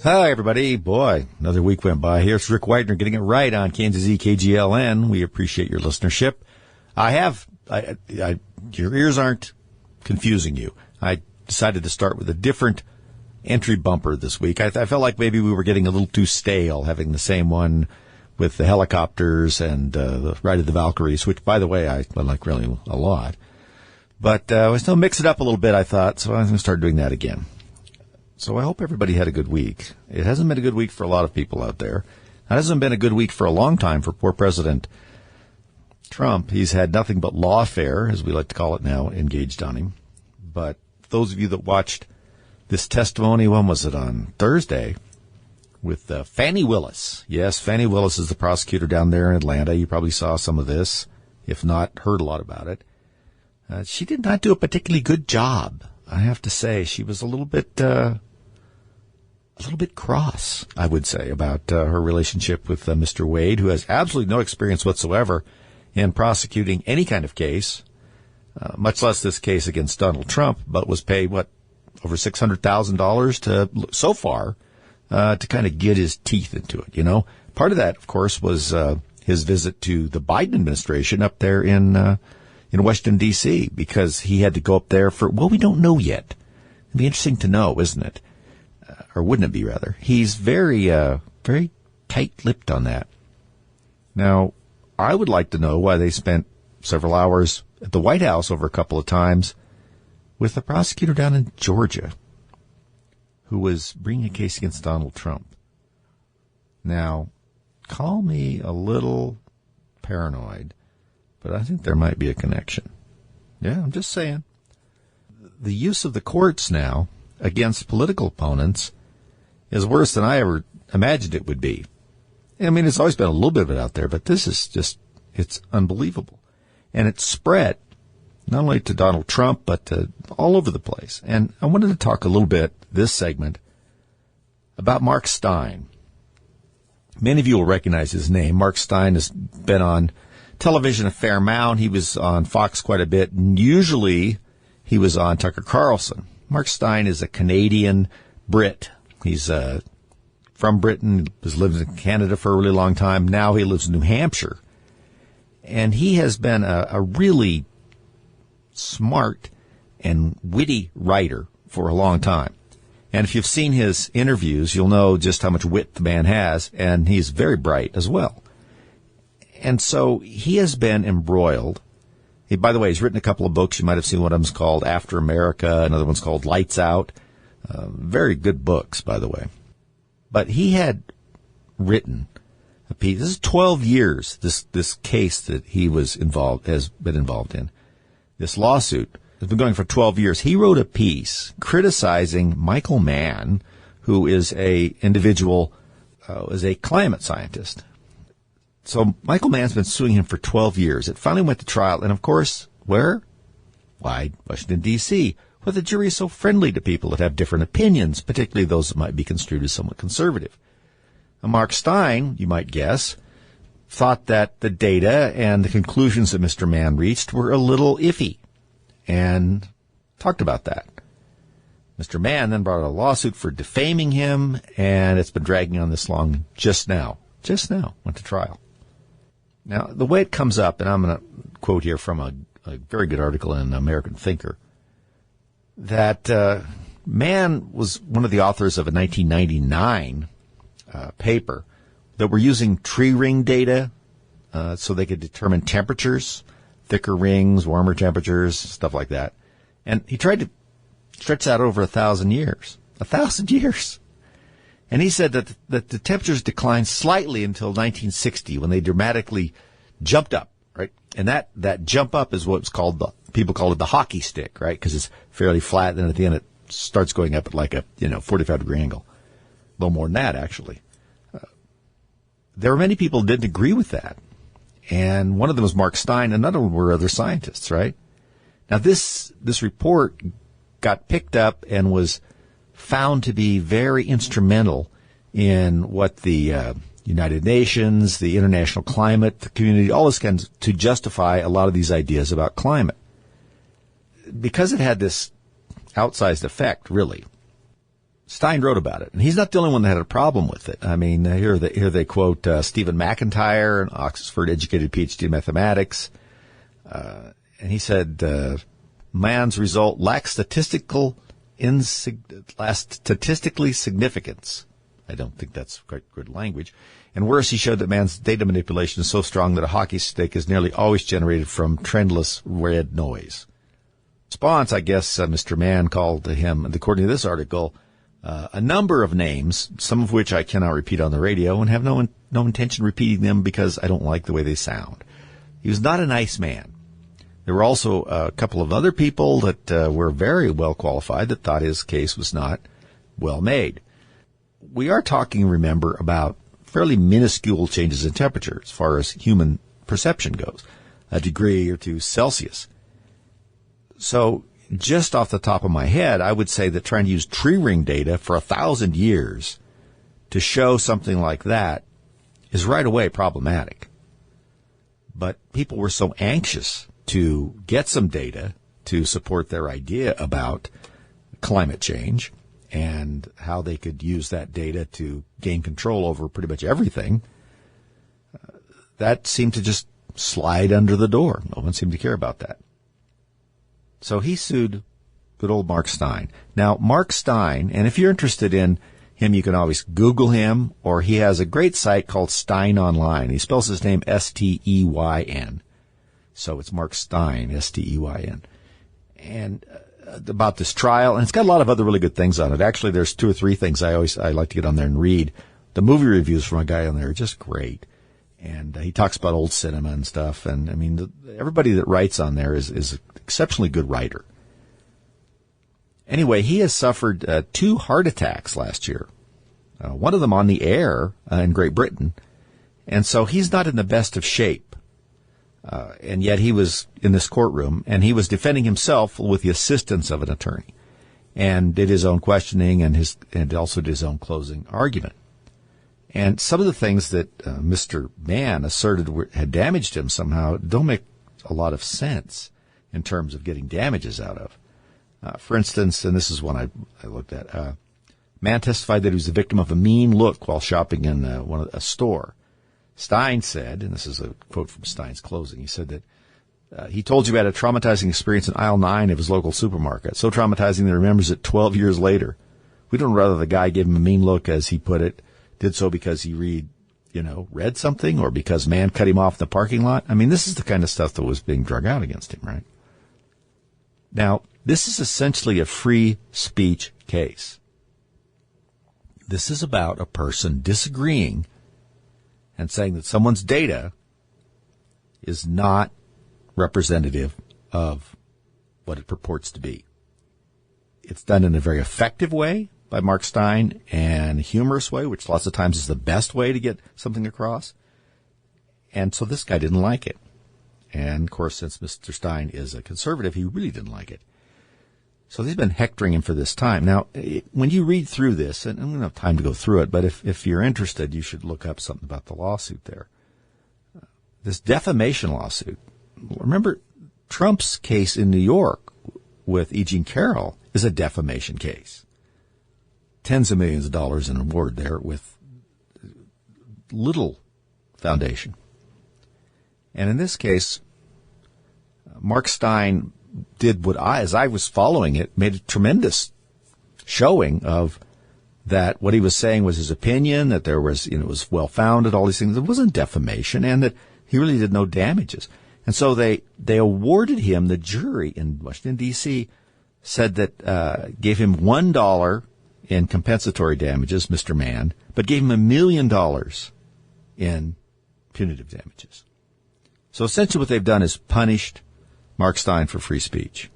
Hi, everybody. Boy, another week went by here. It's Rick Widener getting it right on Kansas KGLN. We appreciate your listenership. Your ears aren't confusing you. I decided to start with a different entry bumper this week. I felt like maybe we were getting a little too stale, having the same one with the helicopters and the Ride of the Valkyries, which, by the way, I like really a lot. But I still mix it up a little bit, I thought, so I'm going to start doing that again. So I hope everybody had a good week. It hasn't been a good week for a lot of people out there. It hasn't been a good week for a long time for poor President Trump. He's had nothing but lawfare, as we like to call it now, engaged on him. But those of you that watched this testimony, when was it, on Thursday, with Fani Willis. Yes, Fani Willis is the prosecutor down there in Atlanta. You probably saw some of this, if not heard a lot about it. She did not do a particularly good job, I have to say. She was a little bit cross, I would say, about her relationship with Mr. Wade, who has absolutely no experience whatsoever in prosecuting any kind of case, much less this case against Donald Trump, but was paid, over $600,000 so far to kind of get his teeth into it, you know. Part of that, of course, was his visit to the Biden administration up there in Washington, D.C., because he had to go up there for, we don't know yet. It'd be interesting to know, isn't it? Or wouldn't it be, rather? He's very tight-lipped on that. Now, I would like to know why they spent several hours at the White House over a couple of times with the prosecutor down in Georgia who was bringing a case against Donald Trump. Now, call me a little paranoid, but I think there might be a connection. Yeah, I'm just saying. The use of the courts now against political opponents is worse than I ever imagined it would be. I mean, it's always been a little bit of it out there, but this is just, it's unbelievable. And it's spread not only to Donald Trump, but to all over the place. And I wanted to talk a little bit, this segment, about Mark Steyn. Many of you will recognize his name. Mark Steyn has been on television a fair amount. He was on Fox quite a bit. And usually he was on Tucker Carlson. Mark Steyn is a Canadian Brit. He's from Britain, has lived in Canada for a really long time. Now he lives in New Hampshire. And he has been a really smart and witty writer for a long time. And if you've seen his interviews, you'll know just how much wit the man has, and he's very bright as well. And so he has been embroiled. By the way, he's written a couple of books. You might have seen one of them's called After America. Another one's called Lights Out. Very good books, by the way. But he had written a piece. This is 12 years, this case that he has been involved in. This lawsuit has been going for 12 years. He wrote a piece criticizing Michael Mann, who is a individual, is a climate scientist. So Michael Mann's been suing him for 12 years. It finally went to trial. And, of course, where? Why, Washington, D.C., where the jury is so friendly to people that have different opinions, particularly those that might be construed as somewhat conservative. Now, Mark Steyn, you might guess, thought that the data and the conclusions that Mr. Mann reached were a little iffy and talked about that. Mr. Mann then brought a lawsuit for defaming him, and it's been dragging on this long just now went to trial. Now, the way it comes up, and I'm going to quote here from a very good article in American Thinker, that Mann was one of the authors of a 1999 paper that were using tree ring data so they could determine temperatures, thicker rings, warmer temperatures, stuff like that. And he tried to stretch that over 1,000 years. 1,000 years. And he said that the temperatures declined slightly until 1960 when they dramatically jumped up, right? And that jump up is what's called people call it the hockey stick, right? Because it's fairly flat, and at the end it starts going up at like a 45-degree angle. A little more than that, actually. There were many people who didn't agree with that. And one of them was Mark Steyn, another one were other scientists, right? Now this report got picked up and was found to be very instrumental in what the United Nations, the international climate, the community, all this kind of, to justify a lot of these ideas about climate. Because it had this outsized effect, really, Stein wrote about it, and he's not the only one that had a problem with it. I mean, here they quote Stephen McIntyre, an Oxford-educated PhD in mathematics, and he said, man's result lacks statistical significance. I don't think that's quite good language. And worse, he showed that man's data manipulation is so strong that a hockey stick is nearly always generated from trendless red noise. Response, I guess, Mr. Mann called to him, according to this article, a number of names, some of which I cannot repeat on the radio and have no intention of repeating them because I don't like the way they sound. He was not a nice man. There were also a couple of other people that were very well qualified that thought his case was not well made. We are talking, remember, about fairly minuscule changes in temperature as far as human perception goes, a degree or two Celsius. So just off the top of my head, I would say that trying to use tree ring data for 1,000 years to show something like that is right away problematic. But people were so anxious to get some data to support their idea about climate change and how they could use that data to gain control over pretty much everything, that seemed to just slide under the door. No one seemed to care about that. So he sued good old Mark Stein. Now, Mark Stein, and if you're interested in him, you can always Google him, or he has a great site called Stein Online. He spells his name S-T-E-Y-N. So it's Mark Stein, S-T-E-Y-N. And about this trial, and it's got a lot of other really good things on it. Actually, there's 2 or 3 things I like to get on there and read. The movie reviews from a guy on there are just great. And he talks about old cinema and stuff. And I mean, everybody that writes on there is an exceptionally good writer. Anyway, he has suffered 2 heart attacks last year. One of them on the air in Great Britain. And so he's not in the best of shape. And yet he was in this courtroom, and he was defending himself with the assistance of an attorney, and did his own questioning and also did his own closing argument. And some of the things that Mr. Mann asserted had damaged him somehow don't make a lot of sense in terms of getting damages out of. For instance, and this is one I looked at, Mann testified that he was the victim of a mean look while shopping in a store. Stein said, and this is a quote from Stein's closing, he said that he told you about a traumatizing experience in aisle 9 of his local supermarket, so traumatizing that he remembers it 12 years later. We don't know whether the guy gave him a mean look, as he put it, did so because he read something, or because Mann cut him off in the parking lot. I mean, this is the kind of stuff that was being drug out against him, right? Now, this is essentially a free speech case. This is about a person disagreeing and saying that someone's data is not representative of what it purports to be. It's done in a very effective way by Mark Stein and a humorous way, which lots of times is the best way to get something across. And so this guy didn't like it. And, of course, since Mr. Stein is a conservative, he really didn't like it. So they've been hectoring him for this time. Now, when you read through this, and I don't have time to go through it, but if you're interested, you should look up something about the lawsuit there. This defamation lawsuit. Remember, Trump's case in New York with E. Jean Carroll is a defamation case. Tens of millions of dollars in award there with little foundation. And in this case, Mark Stein did what as I was following it, made a tremendous showing of that what he was saying was his opinion, that there was, it was well-founded, all these things. It wasn't defamation, and that he really did no damages. And so they awarded him, the jury in Washington, D.C., said that, gave him $1 in compensatory damages, Mr. Mann, but gave him $1 million in punitive damages. So essentially what they've done is punished Mark Stein for free speech.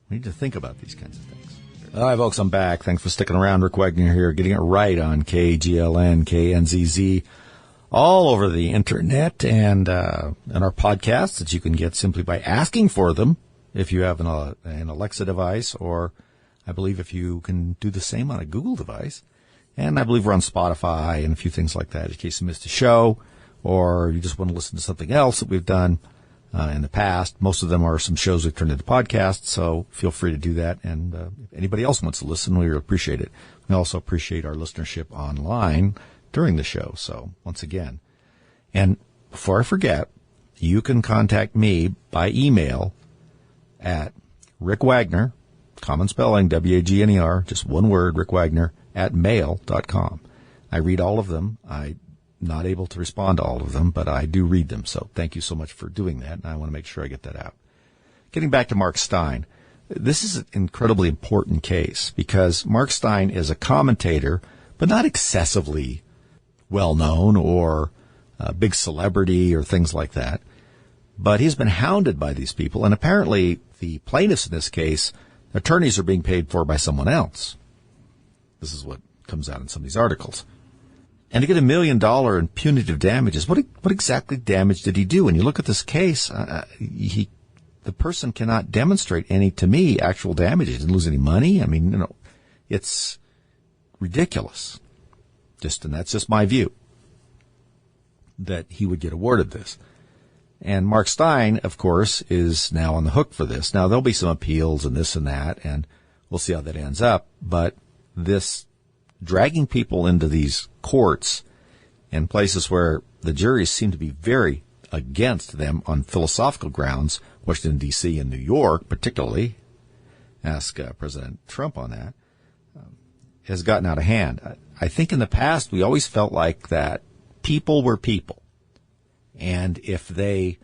We need to think about these kinds of things. All right, folks, I'm back. Thanks for sticking around. Rick Wagner here, getting it right on KGLN, KNZZ, all over the internet, and our podcasts that you can get simply by asking for them if you have an Alexa device, or I believe if you can do the same on a Google device. And I believe we're on Spotify and a few things like that in case you missed a show, or you just want to listen to something else that we've done. in the past. Most of them are some shows we've turned into podcasts, so feel free to do that. And if anybody else wants to listen, we appreciate it. We also appreciate our listenership online during the show. So once again, and before I forget, you can contact me by email at Rick Wagner, common spelling, W-A-G-N-E-R, just one word, Rick Wagner, at mail.com. I read all of them. I'm not able to respond to all of them, but I do read them. So thank you so much for doing that, and I want to make sure I get that out. Getting back to Mark Steyn, this is an incredibly important case because Mark Steyn is a commentator, but not excessively well-known or a big celebrity or things like that. But he's been hounded by these people, and apparently the plaintiffs in this case, attorneys are being paid for by someone else. This is what comes out in some of these articles. And to get $1 million in punitive damages, what exactly damage did he do? When you look at this case, the person cannot demonstrate any, to me, actual damage. He didn't lose any money. I mean, it's ridiculous. And that's just my view, that he would get awarded this. And Mark Steyn, of course, is now on the hook for this. Now, there'll be some appeals and this and that, and we'll see how that ends up. But this dragging people into these courts and places where the juries seem to be very against them on philosophical grounds, Washington, D.C. and New York particularly, ask President Trump on that, has gotten out of hand. I think in the past we always felt like that people were people. And if they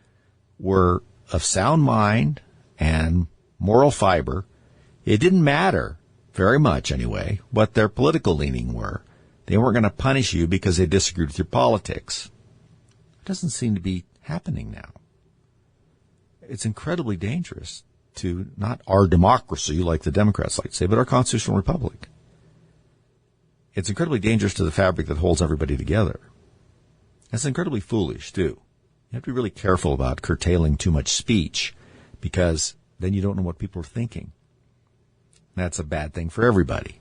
were of sound mind and moral fiber, it didn't matter very much anyway what their political leaning were. They weren't going to punish you because they disagreed with your politics. It doesn't seem to be happening now. It's incredibly dangerous to not our democracy, like the Democrats like to say, but our constitutional republic. It's incredibly dangerous to the fabric that holds everybody together. It's incredibly foolish, too. You have to be really careful about curtailing too much speech because then you don't know what people are thinking. That's a bad thing for everybody.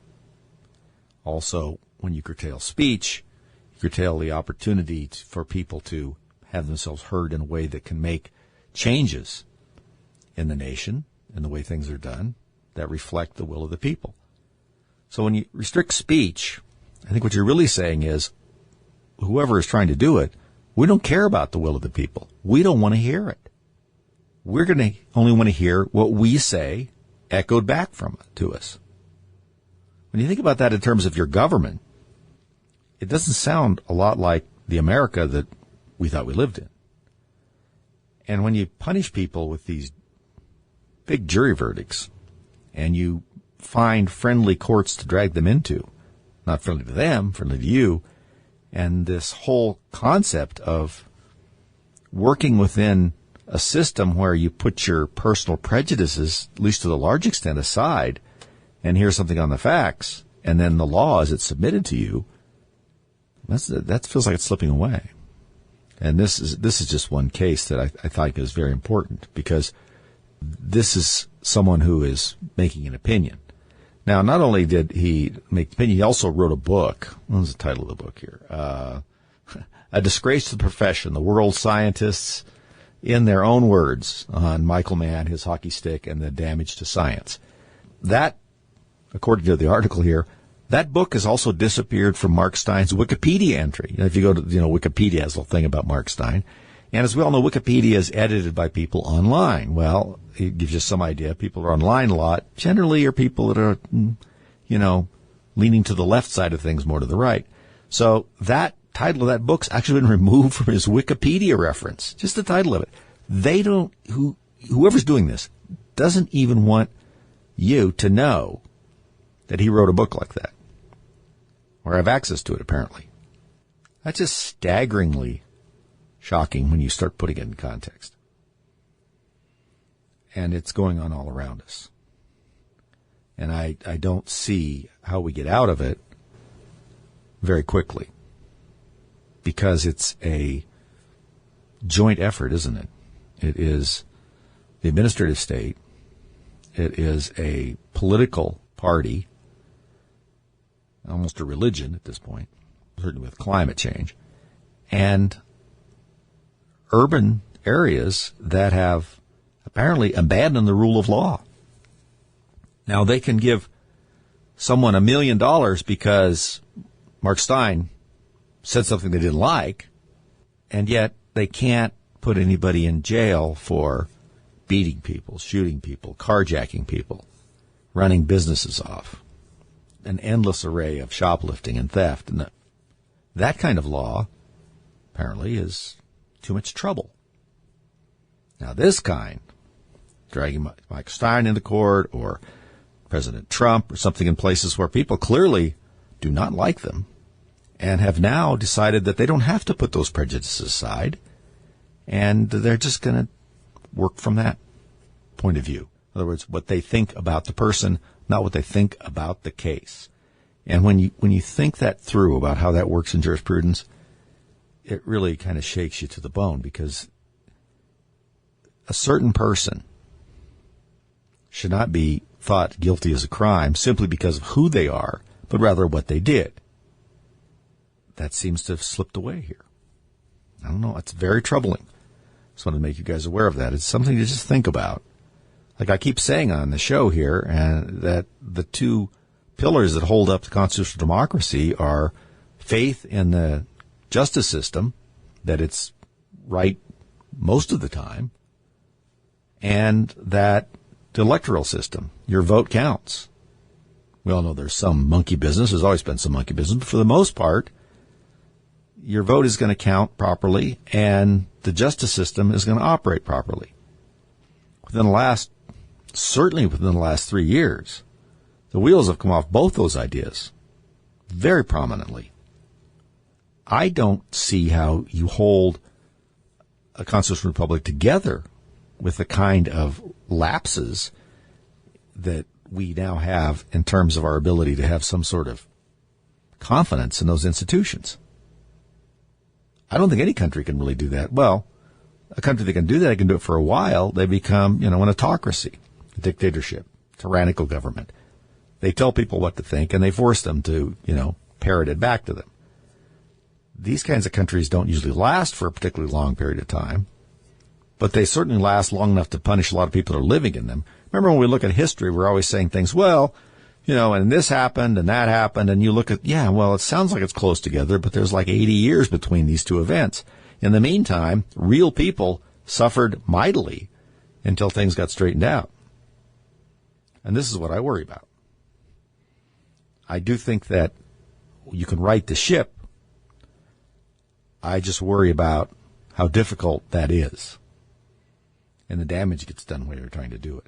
Also, when you curtail speech, you curtail the opportunity for people to have themselves heard in a way that can make changes in the nation and the way things are done that reflect the will of the people. So when you restrict speech, I think what you're really saying is, whoever is trying to do it, we don't care about the will of the people. We don't want to hear it. We're going to only want to hear what we say echoed back from it to us. When you think about that in terms of your government, it doesn't sound a lot like the America that we thought we lived in. And when you punish people with these big jury verdicts and you find friendly courts to drag them into, not friendly to them, friendly to you, and this whole concept of working within a system where you put your personal prejudices, at least to the large extent, aside, and hear something on the facts, and then the law as it's submitted to you, that feels like it's slipping away. And this is just one case that I thought is very important because this is someone who is making an opinion. Now, not only did he make the opinion, he also wrote a book. What was the title of the book here? A Disgrace to the Profession, the World Scientists, in their own words, on Michael Mann, his hockey stick, and the damage to science. That, according to the article here, that book has also disappeared from Mark Steyn's Wikipedia entry. If you go to, Wikipedia has a little thing about Mark Steyn. And as we all know, Wikipedia is edited by people online. Well, it gives you some idea. People are online a lot. Generally are people that are, leaning to the left side of things, more to the right. So that title of that book's actually been removed from his Wikipedia reference. Just the title of it. Whoever's doing this doesn't even want you to know that he wrote a book like that. Or have access to it, apparently. That's just staggeringly shocking when you start putting it in context. And it's going on all around us. And I don't see how we get out of it very quickly. Because it's a joint effort, isn't it? It is the administrative state. It is a political party, almost a religion at this point, certainly with climate change, and urban areas that have apparently abandoned the rule of law. Now, they can give someone $1 million because Mark Stein said something they didn't like, and yet they can't put anybody in jail for beating people, shooting people, carjacking people, running businesses off, an endless array of shoplifting and theft. And that kind of law, apparently, is too much trouble. Now, this kind, dragging Mike Stein into court or President Trump or something in places where people clearly do not like them and have now decided that they don't have to put those prejudices aside, and they're just going to work from that point of view. In other words, what they think about the person, not what they think about the case. And when you think that through about how that works in jurisprudence, it really kind of shakes you to the bone, because a certain person should not be thought guilty as a crime simply because of who they are, but rather what they did. That seems to have slipped away here. I don't know. It's very troubling. Just wanted to make you guys aware of that. It's something to just think about. Like I keep saying on the show here, and that the two pillars that hold up the constitutional democracy are faith in the justice system, that it's right most of the time, and that the electoral system, your vote counts. We all know there's some monkey business. There's always been some monkey business. But for the most part, your vote is going to count properly, and the justice system is going to operate properly. Certainly within the last 3 years, the wheels have come off both those ideas very prominently. I don't see how you hold a constitutional republic together with the kind of lapses that we now have in terms of our ability to have some sort of confidence in those institutions. I don't think any country can really do that. Well, a country that can do that, can do it for a while. They become, an autocracy, a dictatorship, tyrannical government. They tell people what to think, and they force them to, parrot it back to them. These kinds of countries don't usually last for a particularly long period of time, but they certainly last long enough to punish a lot of people that are living in them. Remember, when we look at history, we're always saying things, and this happened and that happened, and you look at, it sounds like it's close together, but there's like 80 years between these two events. In the meantime, real people suffered mightily until things got straightened out. And this is what I worry about. I do think that you can right the ship. I just worry about how difficult that is, and the damage gets done when you're trying to do it.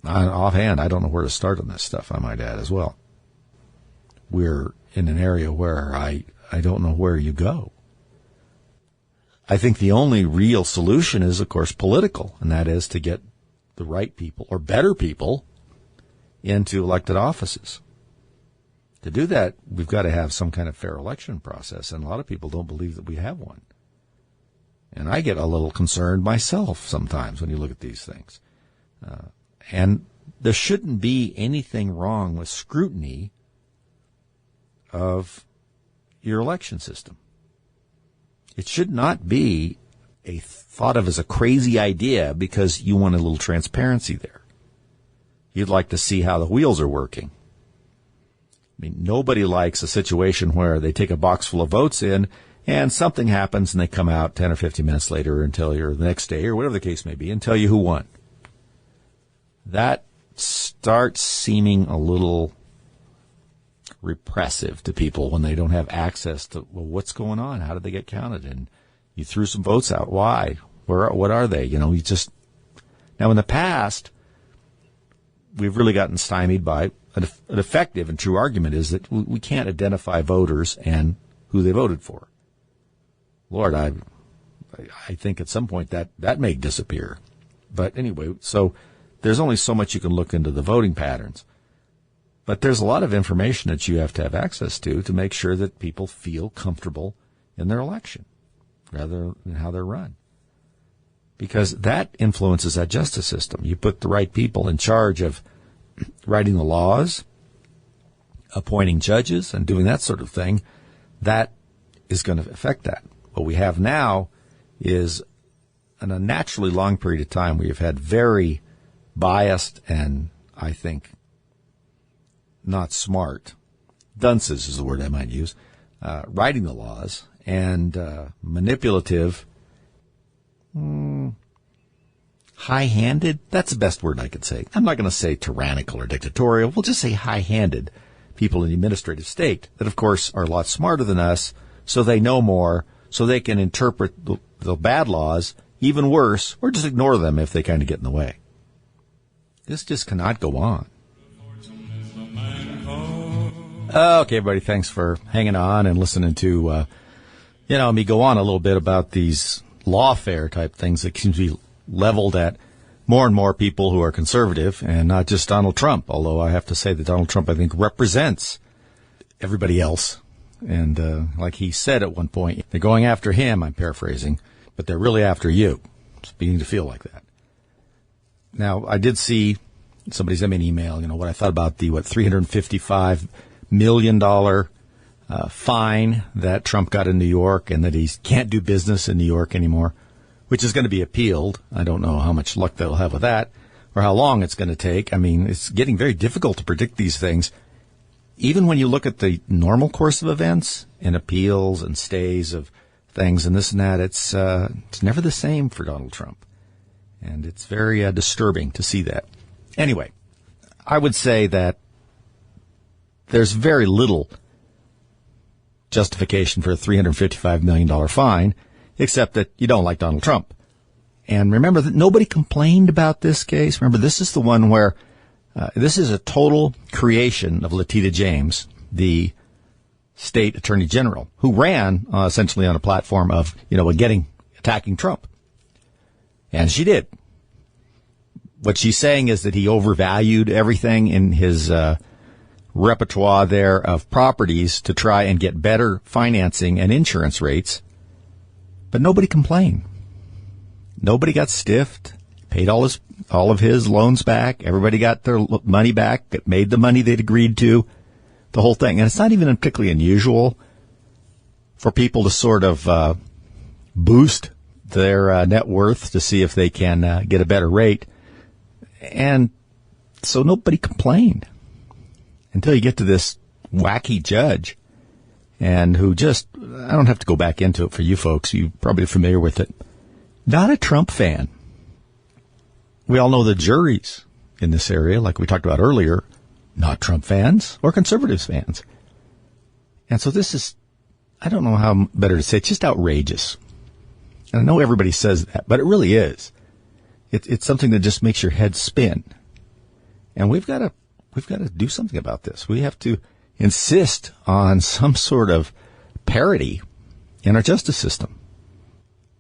Offhand, I don't know where to start on this stuff, I might add as well. We're in an area where I don't know where you go. I think the only real solution is, of course, political, and that is to get the right people, or better people, into elected offices. To do that, we've got to have some kind of fair election process, and a lot of people don't believe that we have one. And I get a little concerned myself sometimes when you look at these things. And there shouldn't be anything wrong with scrutiny of your election system. It should not be thought of as a crazy idea because you want a little transparency there. You'd like to see how the wheels are working. I mean, nobody likes a situation where they take a box full of votes in and something happens and they come out 10 or 15 minutes later and tell you, or the next day, or whatever the case may be, and tell you who won. That starts seeming a little repressive to people when they don't have access to, what's going on? How did they get counted? And you threw some votes out. Why? What are they? Now in the past, we've really gotten stymied by an effective and true argument is that we can't identify voters and who they voted for. Lord, I think at some point that may disappear. But anyway, so there's only so much you can look into the voting patterns. But there's a lot of information that you have to have access to make sure that people feel comfortable in their election rather than how they're run. Because that influences that justice system. You put the right people in charge of writing the laws, appointing judges, and doing that sort of thing. That is going to affect that. What we have now is an unnaturally long period of time where you've had very biased and, I think, not smart, dunces is the word I might use, writing the laws, and manipulative, high-handed, that's the best word I could say. I'm not going to say tyrannical or dictatorial. We'll just say high-handed people in the administrative state that, of course, are a lot smarter than us, so they know more, so they can interpret the bad laws even worse, or just ignore them if they kind of get in the way. This just cannot go on. Okay, everybody, thanks for hanging on and listening to, me go on a little bit about these lawfare type things that seem to be leveled at more and more people who are conservative, and not just Donald Trump, although I have to say that Donald Trump, I think, represents everybody else. And like he said at one point, they're going after him, I'm paraphrasing, but they're really after you. It's beginning to feel like that. Now, I did see somebody sent me an email, what I thought about the, $355 million fine that Trump got in New York, and that he can't do business in New York anymore, which is going to be appealed. I don't know how much luck they'll have with that or how long it's going to take. I mean, it's getting very difficult to predict these things. Even when you look at the normal course of events and appeals and stays of things and this and that, it's never the same for Donald Trump. And it's very disturbing to see that. Anyway, I would say that there's very little justification for a $355 million fine, except that you don't like Donald Trump. And remember that nobody complained about this case. Remember, this is the one where this is a total creation of Letitia James, the state attorney general, who ran essentially on a platform of, attacking Trump. And she did. What she's saying is that he overvalued everything in his repertoire there of properties to try and get better financing and insurance rates. But nobody complained. Nobody got stiffed, paid all of his loans back. Everybody got their money back, made the money they'd agreed to, the whole thing. And it's not even particularly unusual for people to sort of boost their net worth to see if they can get a better rate. And so nobody complained until you get to this wacky judge, and who just, I don't have to go back into it for you folks. You're probably familiar with it. Not a Trump fan. We all know the juries in this area, like we talked about earlier, not Trump fans or conservatives fans. And so this is, I don't know how better to say, it's just outrageous. And I know everybody says that, but it really is. It's something that just makes your head spin. And we've got to do something about this. We have to insist on some sort of parity in our justice system.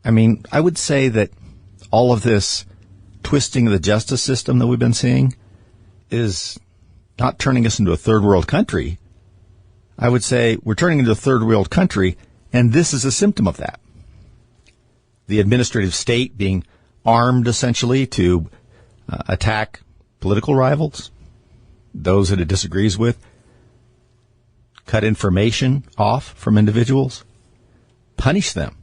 I mean, I would say that all of this twisting of the justice system that we've been seeing is not turning us into a third world country. I would say we're turning into a third world country, and this is a symptom of that. The administrative state being armed essentially to attack political rivals, those that it disagrees with, cut information off from individuals, punish them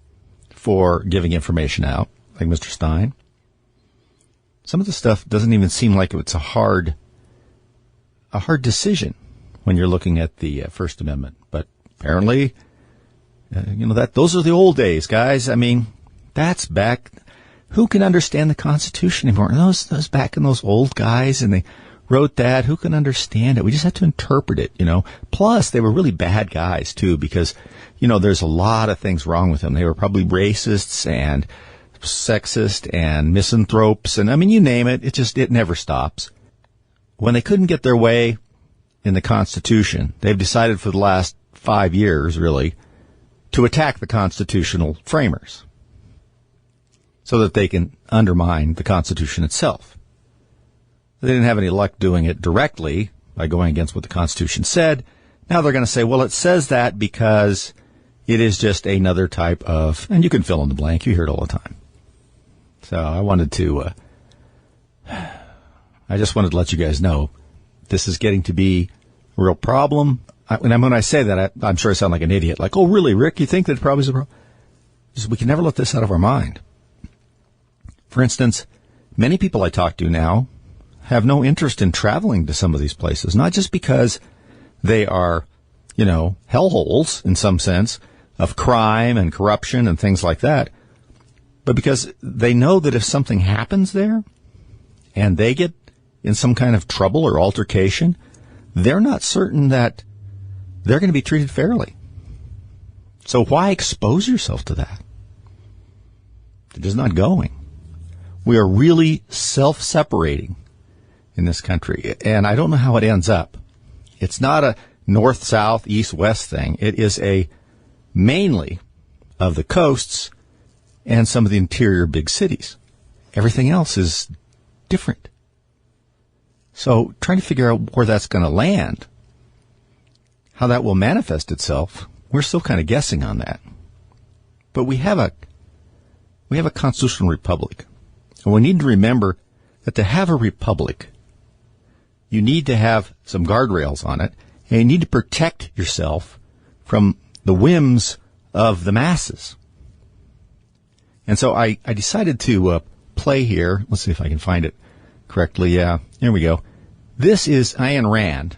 for giving information out, like Mr. Stein. Some of the stuff doesn't even seem like it's a hard decision when you're looking at the First Amendment. But apparently, those are the old days, guys. I mean, that's back. Who can understand the Constitution anymore? And those back in those old guys, and they wrote that. Who can understand it? We just have to interpret it, Plus, they were really bad guys, too, because, there's a lot of things wrong with them. They were probably racists and sexist and misanthropes, and, you name it. It never stops. When they couldn't get their way in the Constitution, they've decided for the last 5 years, really, to attack the constitutional framers so that they can undermine the Constitution itself. They didn't have any luck doing it directly by going against what the Constitution said. Now they're going to say, well, it says that because it is just another type of, and you can fill in the blank. You hear it all the time. So I just wanted to let you guys know this is getting to be a real problem. And when I say that, I'm sure I sound like an idiot. Like, oh, really, Rick? You think that probably is a problem? is we can never let this out of our mind. For instance, many people I talk to now have no interest in traveling to some of these places, not just because they are, hellholes in some sense of crime and corruption and things like that, but because they know that if something happens there and they get in some kind of trouble or altercation, they're not certain that they're going to be treated fairly. So why expose yourself to that? It is not going. We are really self-separating in this country, and I don't know how it ends up. It's not a north-south, east-west thing. It is a mainly of the coasts and some of the interior big cities. Everything else is different. So trying to figure out where that's going to land, how that will manifest itself, we're still kind of guessing on that. But we have a constitutional republic. And we need to remember that to have a republic, you need to have some guardrails on it, and you need to protect yourself from the whims of the masses. And so I decided to play here. Let's see if I can find it correctly. Yeah, here we go. This is Ayn Rand.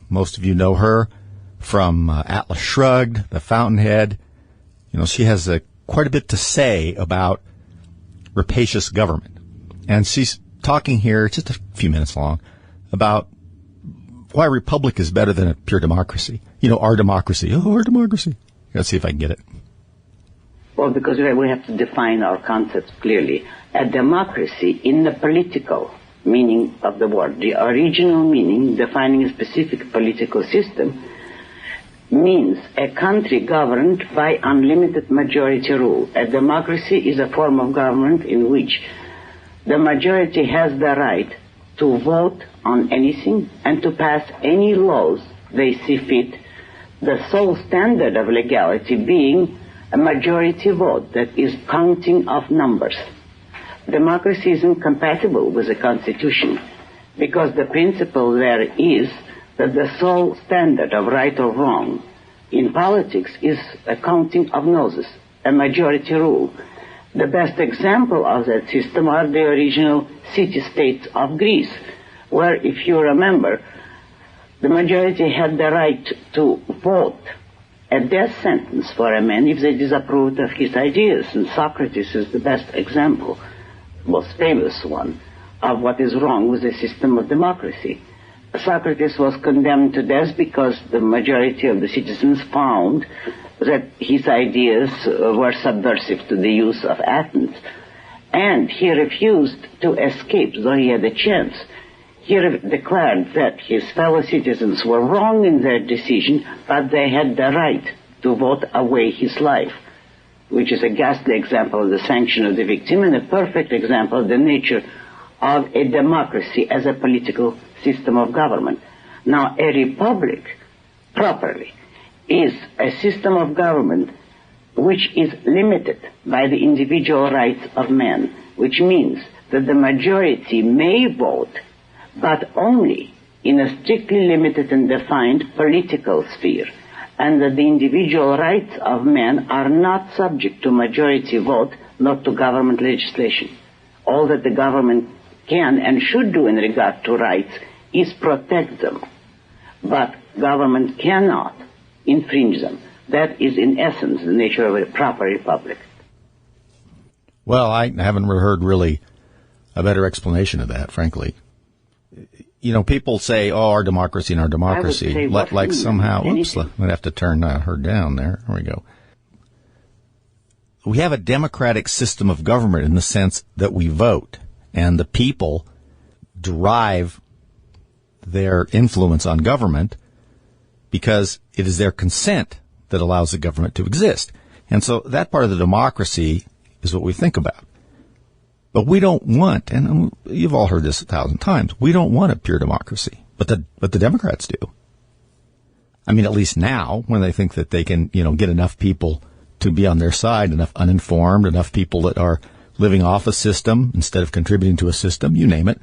Most of you know her from Atlas Shrugged, The Fountainhead. She has quite a bit to say about rapacious government. And she's talking here, just a few minutes long, about why a republic is better than a pure democracy. Our democracy. Oh, our democracy. Let's see if I can get it. Well, because we have to define our concepts clearly. A democracy in the political meaning of the word, the original meaning, defining a specific political system, means a country governed by unlimited majority rule. A democracy is a form of government in which the majority has the right to vote on anything and to pass any laws they see fit, the sole standard of legality being a majority vote, that is counting of numbers. Democracy is incompatible with the Constitution because the principle there is that the sole standard of right or wrong in politics is a counting of noses, a majority rule. The best example of that system are the original city-states of Greece, where, if you remember, the majority had the right to vote a death sentence for a man if they disapproved of his ideas. And Socrates is the best example, most famous one, of what is wrong with the system of democracy. Socrates was condemned to death because the majority of the citizens found that his ideas were subversive to the use of Athens. And he refused to escape, though he had a chance. He declared that his fellow citizens were wrong in their decision, but they had the right to vote away his life, which is a ghastly example of the sanction of the victim and a perfect example of the nature of a democracy as a political system of government. Now, a republic, properly, is a system of government which is limited by the individual rights of man, which means that the majority may vote, but only in a strictly limited and defined political sphere, and that the individual rights of men are not subject to majority vote, not to government legislation. All that the government can and should do in regard to rights is protect them, but government cannot infringe them. That is, in essence, the nature of a proper republic. Well, I haven't heard really a better explanation of that, frankly. People say, oh, our democracy and our democracy, like somehow, oops, I'm going to have to turn her down there. There we go. We have a democratic system of government in the sense that we vote, and the people derive their influence on government because it is their consent that allows the government to exist. And so that part of the democracy is what we think about. But we don't want, and you've all heard this 1,000 times, we don't want a pure democracy, but the Democrats do. I mean, at least now, when they think that they can, get enough people to be on their side, enough uninformed, enough people that are living off a system instead of contributing to a system, you name it.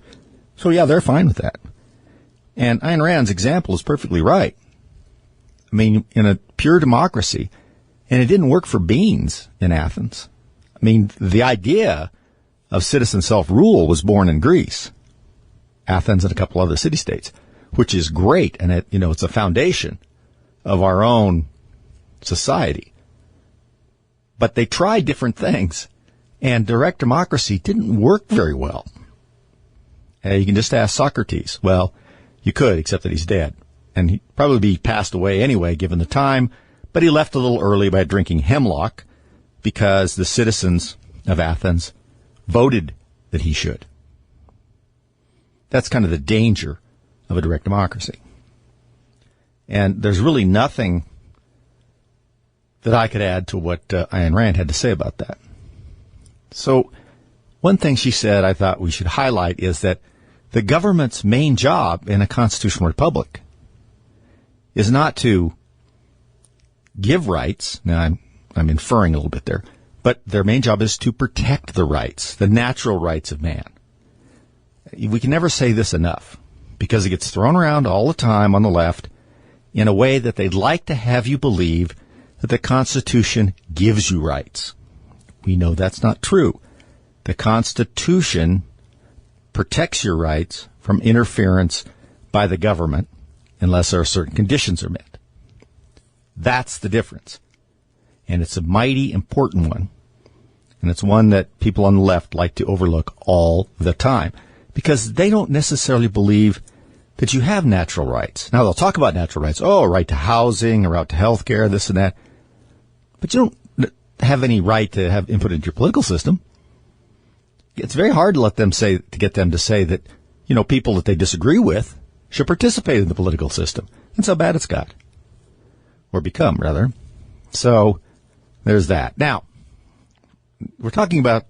So yeah, they're fine with that. And Ayn Rand's example is perfectly right. I mean, in a pure democracy, And it didn't work for beans in Athens. I mean, the idea of citizen self-rule was born in Greece, Athens and a couple other city-states, which is great. And it's a foundation of our own society. But they tried different things, and direct democracy didn't work very well. You can just ask Socrates. Well, you could, except that he's dead. And he'd probably be passed away anyway, given the time. But he left a little early by drinking hemlock because the citizens of Athens voted that he should. That's kind of the danger of a direct democracy. And there's really nothing that I could add to what Ayn Rand had to say about that. So one thing she said I thought we should highlight is that the government's main job in a constitutional republic is not to give rights. Now, I'm inferring a little bit there. But their main job is to protect the rights, the natural rights of man. We can never say this enough because it gets thrown around all the time on the left in a way that they'd like to have you believe that the Constitution gives you rights. We know that's not true. The Constitution protects your rights from interference by the government unless there are certain conditions are met. That's the difference. And it's a mighty important one. And it's one that people on the left like to overlook all the time because they don't necessarily believe that you have natural rights. Now, they'll talk about natural rights. Oh, a right to housing, a right to health care, this and that. But you don't have any right to have input into your political system. It's very hard to get them to say that, people that they disagree with should participate in the political system. That's how bad it's got. Or become, rather. So, there's that. Now, we're talking about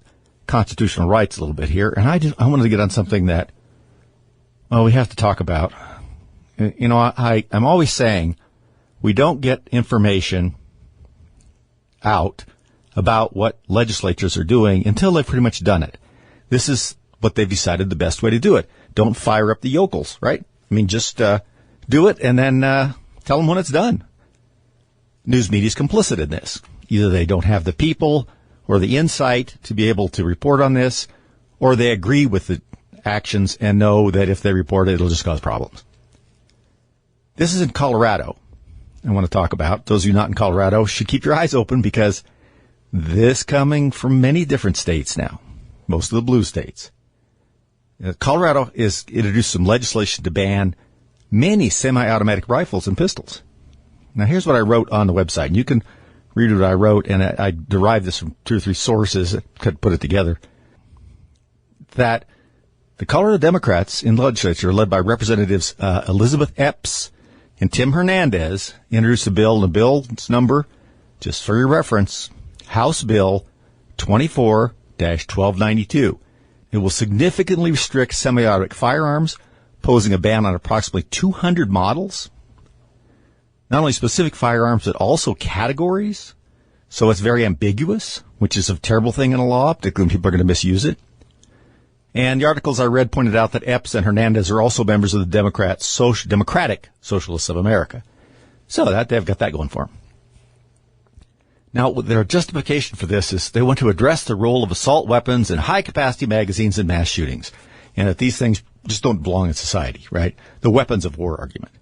constitutional rights a little bit here, and I wanted to get on something that, we have to talk about. I'm always saying we don't get information out about what legislatures are doing until they've pretty much done it. This is what they've decided the best way to do it. Don't fire up the yokels, right? I mean, just do it and then tell them when it's done. News media is complicit in this. Either they don't have the people or the insight to be able to report on this, or they agree with the actions and know that if they report it, it'll just cause problems. This is in Colorado. I want to talk about. Those of you not in Colorado should keep your eyes open because this coming from many different states now, most of the blue states. Colorado is introduced some legislation to ban many semi-automatic rifles and pistols. Now, here's what I wrote on the website. And you can read what I wrote, and I derived this from 2 or 3 sources that could put it together. That the Colorado Democrats in the legislature, led by Representatives Elizabeth Epps and Tim Hernandez, introduced a bill, and the bill's number, just for your reference, House Bill 24-1292. It will significantly restrict semi-automatic firearms, posing a ban on approximately 200 models. Not only specific firearms, but also categories. So it's very ambiguous, which is a terrible thing in a law, particularly when people are going to misuse it. And the articles I read pointed out that Epps and Hernandez are also members of the Democratic Socialists of America. So they've got that going for them. Now, their justification for this is they want to address the role of assault weapons and high-capacity magazines in mass shootings, and that these things just don't belong in society, right? The weapons of war argument.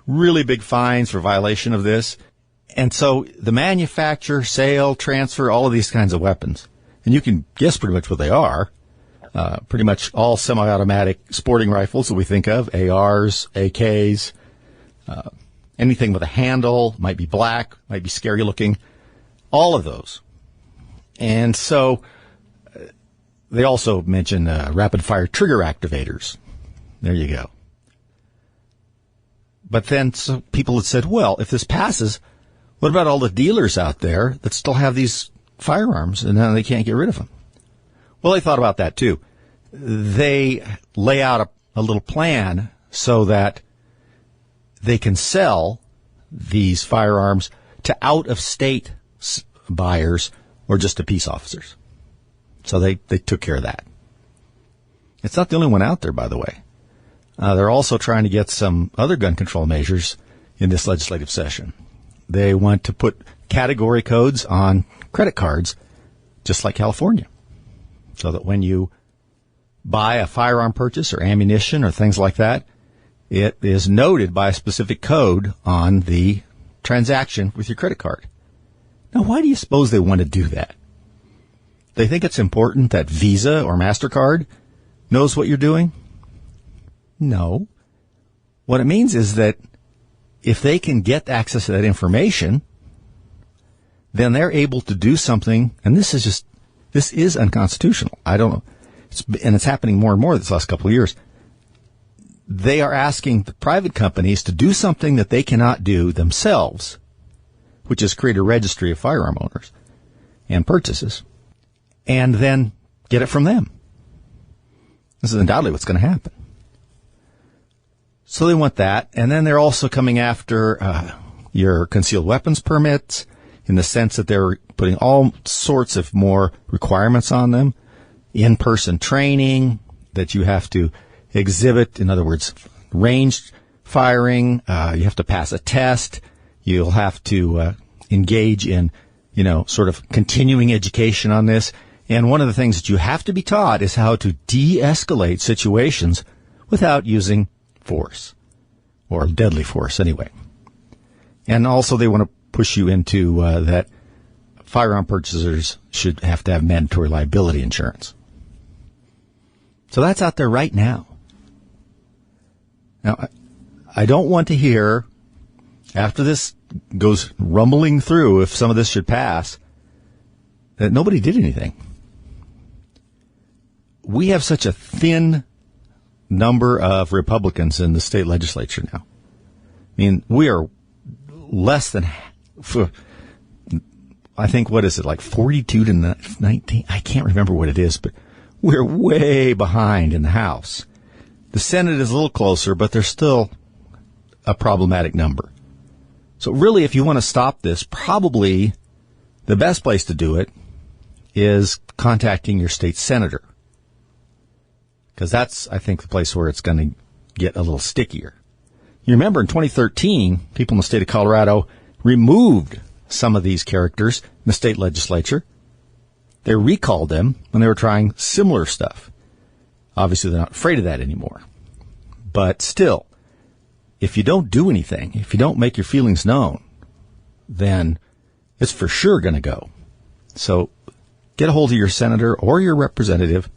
Really big fines for violation of this. And so the manufacture, sale, transfer, all of these kinds of weapons, and you can guess pretty much what they are, pretty much all semi-automatic sporting rifles that we think of, ARs, AKs, anything with a handle, might be black, might be scary looking, all of those. And so they also mention rapid-fire trigger activators. There you go. But then so people had said, well, if this passes, what about all the dealers out there that still have these firearms and now they can't get rid of them? Well, they thought about that too. They lay out a little plan so that they can sell these firearms to out-of-state buyers or just to peace officers. So they took care of that. It's not the only one out there, by the way. They're also trying to get some other gun control measures in this legislative session. They want to put category codes on credit cards, just like California. So that when you buy a firearm purchase or ammunition or things like that, it is noted by a specific code on the transaction with your credit card. Now, why do you suppose they want to do that? They think it's important that Visa or MasterCard knows what you're doing? No. What it means is that if they can get access to that information, then they're able to do something, and this is unconstitutional. I don't know. It's happening more and more this last couple of years. They are asking the private companies to do something that they cannot do themselves, which is create a registry of firearm owners and purchases, and then get it from them. This is undoubtedly what's going to happen. So they want that, and then they're also coming after your concealed weapons permits in the sense that they're putting all sorts of more requirements on them, in-person training that you have to exhibit, in other words, ranged firing, you have to pass a test, you'll have to engage in, sort of continuing education on this. And one of the things that you have to be taught is how to de-escalate situations without using force, or deadly force anyway. And also they want to push you into that firearm purchasers should have to have mandatory liability insurance. So that's out there right now. Now, I don't want to hear, after this goes rumbling through, if some of this should pass, that nobody did anything. We have such a thin number of Republicans in the state legislature now. I mean, we are less than, I think, what is it, like 42 to 19? I can't remember what it is, but we're way behind in the House. The Senate is a little closer, but there's still a problematic number. So really, if you want to stop this, probably the best place to do it is contacting your state senator. Because that's, I think, the place where it's going to get a little stickier. You remember in 2013, people in the state of Colorado removed some of these characters in the state legislature. They recalled them when they were trying similar stuff. Obviously, they're not afraid of that anymore. But still, if you don't do anything, if you don't make your feelings known, then it's for sure going to go. So get a hold of your senator or your representative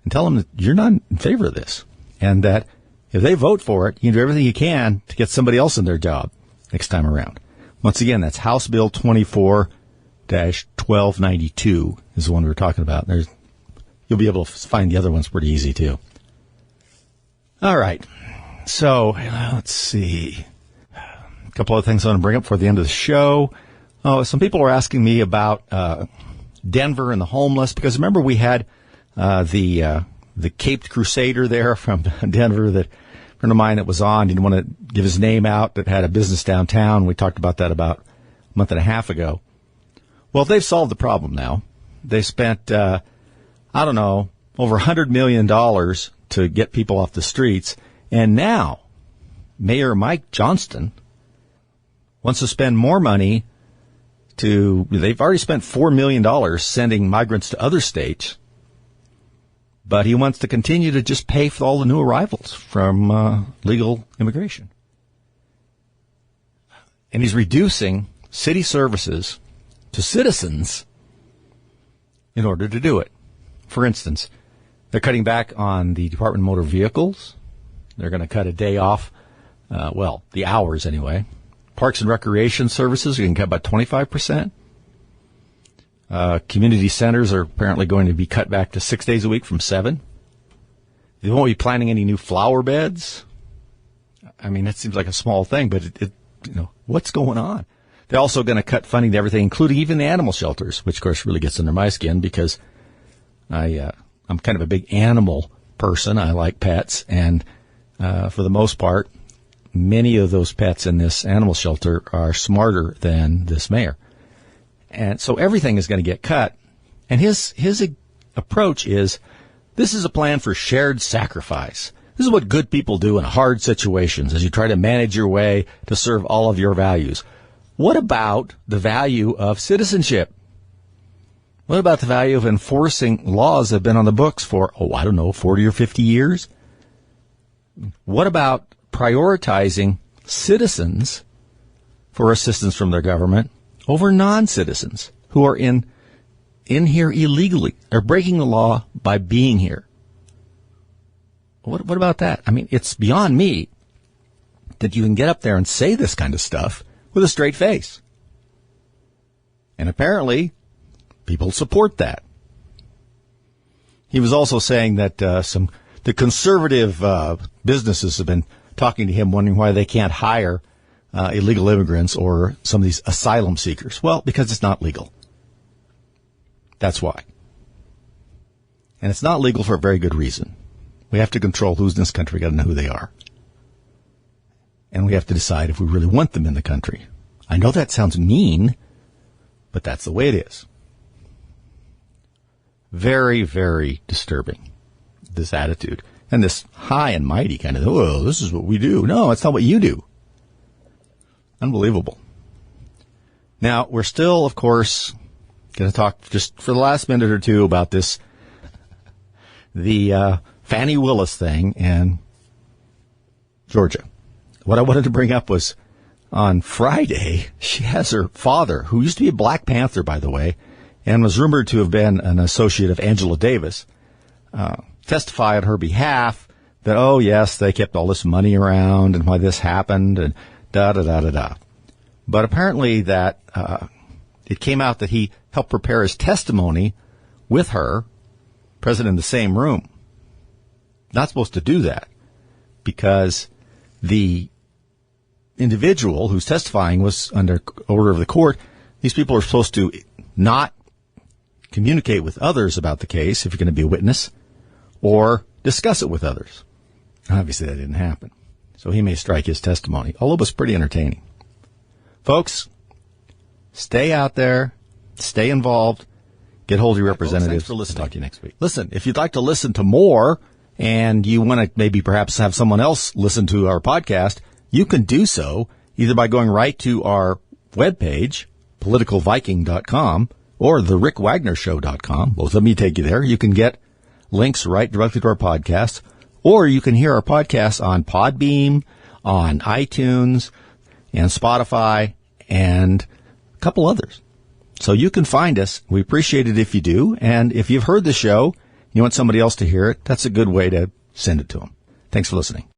and tell them that you're not in favor of this, and that if they vote for it, you can do everything you can to get somebody else in their job next time around. Once again, that's House Bill 24-1292 is the one we were talking about. You'll be able to find the other ones pretty easy, too. All right. So, let's see. A couple of things I want to bring up before the end of the show. Oh, some people were asking me about Denver and the homeless, because remember we had the Caped Crusader there from Denver, that a friend of mine that was on, didn't want to give his name out, that had a business downtown. We talked about that about a month and a half ago. Well, they've solved the problem now. They spent, over $100 million to get people off the streets. And now Mayor Mike Johnston wants to spend more money they've already spent $4 million sending migrants to other states, but he wants to continue to just pay for all the new arrivals from legal immigration. And he's reducing city services to citizens in order to do it. For instance, they're cutting back on the Department of Motor Vehicles. They're going to cut a day off, the hours anyway. Parks and Recreation Services are going to cut by 25%. Community centers are apparently going to be cut back to 6 days a week from 7. They won't be planting any new flower beds. I mean, that seems like a small thing, but what's going on? They're also going to cut funding to everything, including even the animal shelters, which of course really gets under my skin because I'm kind of a big animal person. I like pets, and for the most part, many of those pets in this animal shelter are smarter than this mayor. And so everything is going to get cut. And his approach is, this is a plan for shared sacrifice. This is what good people do in hard situations as you try to manage your way to serve all of your values. What about the value of citizenship? What about the value of enforcing laws that have been on the books for, 40 or 50 years? What about prioritizing citizens for assistance from their government over non-citizens who are in here illegally? They're breaking the law by being here. What about that? I mean, it's beyond me that you can get up there and say this kind of stuff with a straight face. And apparently, people support that. He was also saying that the conservative businesses have been talking to him, wondering why they can't hire illegal immigrants or some of these asylum seekers. Well, because it's not legal. That's why. And it's not legal for a very good reason. We have to control who's in this country. We got to know who they are. And we have to decide if we really want them in the country. I know that sounds mean, but that's the way it is. Very, very disturbing, this attitude. And this high and mighty kind of, this is what we do. No, it's not what you do. Unbelievable. Now, we're still, of course, going to talk just for the last minute or two about this, the Fannie Willis thing in Georgia. What I wanted to bring up was on Friday, she has her father, who used to be a Black Panther, by the way, and was rumored to have been an associate of Angela Davis, testify on her behalf that, yes, they kept all this money around and why this happened and da-da-da-da-da. But apparently that it came out that he helped prepare his testimony with her, present in the same room. Not supposed to do that because the individual who's testifying was under order of the court. These people are supposed to not communicate with others about the case if you're going to be a witness or discuss it with others. Obviously, that didn't happen. So he may strike his testimony, although it was pretty entertaining. Folks, stay out there, stay involved, get hold of your representatives. Thanks for listening. Talk to you next week. Listen, if you'd like to listen to more and you want to maybe perhaps have someone else listen to our podcast, you can do so either by going right to our webpage, politicalviking.com, or therickWagnerShow.com. Both of them take you there. You can get links right directly to our podcast, or you can hear our podcast on Podbean, on iTunes, and Spotify, and a couple others. So you can find us. We appreciate it if you do. And if you've heard the show, you want somebody else to hear it, that's a good way to send it to them. Thanks for listening.